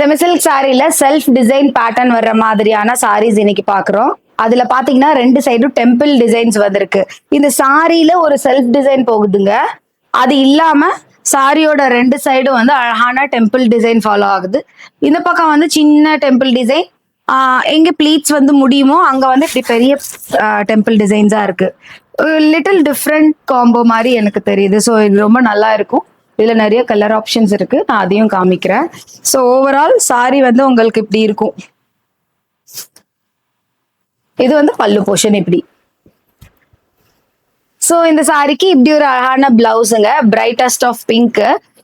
Semi silk சாரில self design pattern வர்ற மாதிரியான சாரீஸ் இன்னைக்கு பாக்குறோம். அதுல பாத்தீங்கன்னா 2 சைடும் டெம்பிள் டிசைன்ஸ் வந்திருக்கு. இந்த சாரியில ஒரு செல்ஃப் டிசைன் போகுதுங்க. அது இல்லாம சாரியோட 2 சைடும் வந்து அழகான டெம்பிள் டிசைன் ஃபாலோ ஆகுது. இந்த பக்கம் வந்து சின்ன டெம்பிள் டிசைன், எங்க ப்ளீட்ஸ் வந்து முடியுமோ அங்க வந்து இப்படி பெரிய டெம்பிள் டிசைன்ஸா இருக்கு. லிட்டில் டிஃப்ரெண்ட் காம்போ மாதிரி எனக்கு தெரியுது. ஸோ இது ரொம்ப நல்லா இருக்கும். இதுல நிறைய கலர் ஆப்ஷன்ஸ் இருக்கு. நான் அதையும் காமிக்கிறேன். ஸோ ஓவரால் சாரி வந்து உங்களுக்கு இப்படி இருக்கும். இது வந்து பல்லு போர்ஷன் இப்படி. ஸோ இந்த சாரிக்கு இப்படி ஒரு அழகான பிளவுஸுங்க, பிரைட்டஸ்ட் ஆஃப் பிங்க்.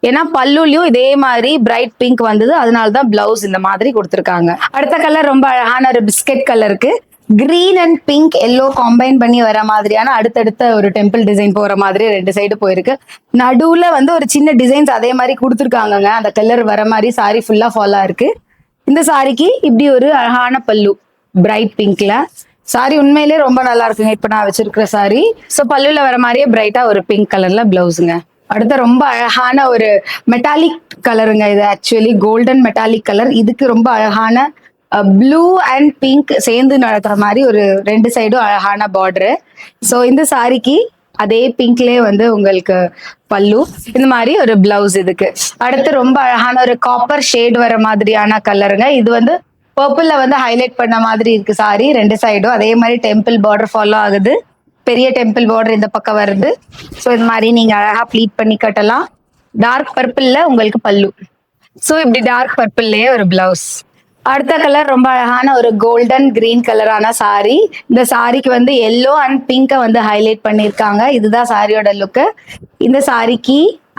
ஏன்னா பல்லுலயும் இதே மாதிரி பிரைட் பிங்க் வந்தது, அதனாலதான் பிளவுஸ் இந்த மாதிரி கொடுத்துருக்காங்க. அடுத்த கலர் ரொம்ப அழகான ஒரு பிஸ்கட் கலருக்கு green and pink yellow combine பண்ணி வர மாதிரியான அடுத்தடுத்த ஒரு டெம்பிள் டிசைன் போற மாதிரி 2 சைடு போயிருக்கு. நடுவுல வந்து ஒரு சின்ன டிசைன்ஸ் அதே மாதிரி கொடுத்துருக்காங்கங்க. அந்த கலர் வர மாதிரி சாரி ஃபுல்லா ஃபாலோ இருக்கு. இந்த சாரிக்கு இப்படி ஒரு அழகான பல்லு பிரைட் பிங்க்ல. சாரி உண்மையிலே ரொம்ப நல்லா இருக்குங்க. இப்ப நான் வச்சிருக்கிற சாரி. ஸோ பல்லுல வர மாதிரியே பிரைட்டா ஒரு பிங்க் கலர்ல பிளவுஸுங்க. அடுத்த ரொம்ப அழகான ஒரு மெட்டாலிக் கலருங்க. இது ஆக்சுவலி கோல்டன் மெட்டாலிக் கலர். இதுக்கு ரொம்ப அழகான ப்ளூ அண்ட் பிங்க் சேர்ந்து நடக்கிற மாதிரி ஒரு 2 சைடும் அழகான பார்டரு. ஸோ இந்த சாரிக்கு அதே பிங்க்லயே வந்து உங்களுக்கு பல்லு, இந்த மாதிரி ஒரு பிளவுஸ். இதுக்கு அடுத்து ரொம்ப அழகான ஒரு காப்பர் ஷேட் வர மாதிரியான கலருங்க. இது வந்து பர்பிள்ல வந்து ஹைலைட் பண்ண மாதிரி இருக்கு சாரி 2 சைடும். அதே மாதிரி டெம்பிள் பார்டர் ஃபாலோ ஆகுது. பெரிய டெம்பிள் பார்டர் இந்த பக்கம் வருது. ஸோ இந்த மாதிரி நீங்க அழகா ப்ளீட் பண்ணி கட்டலாம். டார்க் பர்பிள்ல உங்களுக்கு பல்லு. ஸோ இப்படி டார்க் பர்பிள்லயே ஒரு பிளவுஸ். அடுத்த கலர் ரொம்ப அழகான ஒரு கோல்டன் கிரீன் கலரான சாரி. இந்த சாரிக்கு வந்து எல்லோ அண்ட் பிங்க வந்து ஹைலைட் பண்ணிருக்காங்க. இதுதான் சாரியோட லுக்கு. இந்த சாரிக்கு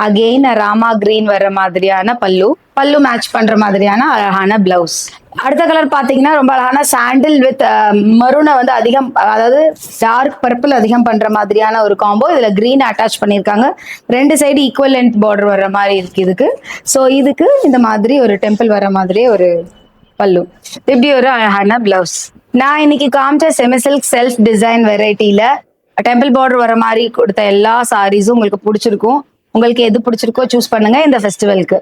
அகெயின் ராமா கிரீன் வர்ற மாதிரியான பல்லு, பல்லு மேட்ச் பண்ற மாதிரியான அழகான பிளவுஸ். அடுத்த கலர் பாத்தீங்கன்னா ரொம்ப அழகான சாண்டில் வித் மரூனை வந்து அதிகம், அதாவது டார்க் பர்பிள் அதிகம் பண்ற மாதிரியான ஒரு காம்போ. இதுல கிரீன் அட்டாச் பண்ணிருக்காங்க. 2 சைடு ஈக்குவல் லென்த் பார்டர் வர்ற மாதிரி இருக்கு இதுக்கு. ஸோ இதுக்கு இந்த மாதிரி ஒரு டெம்பிள் வர மாதிரியே ஒரு பல்லு, இப்படி ஒரு அழகான பிளவுஸ். நான் இன்னைக்கு காமிச்ச செமிசில்க் செல்ஃப் டிசைன் வெரைட்டில டெம்பிள் பார்டர் வர மாதிரி கொடுத்த எல்லா சாரீஸும் உங்களுக்கு பிடிச்சிருக்கும். உங்களுக்கு எது பிடிச்சிருக்கோ சூஸ் பண்ணுங்க இந்த ஃபெஸ்டிவலுக்கு.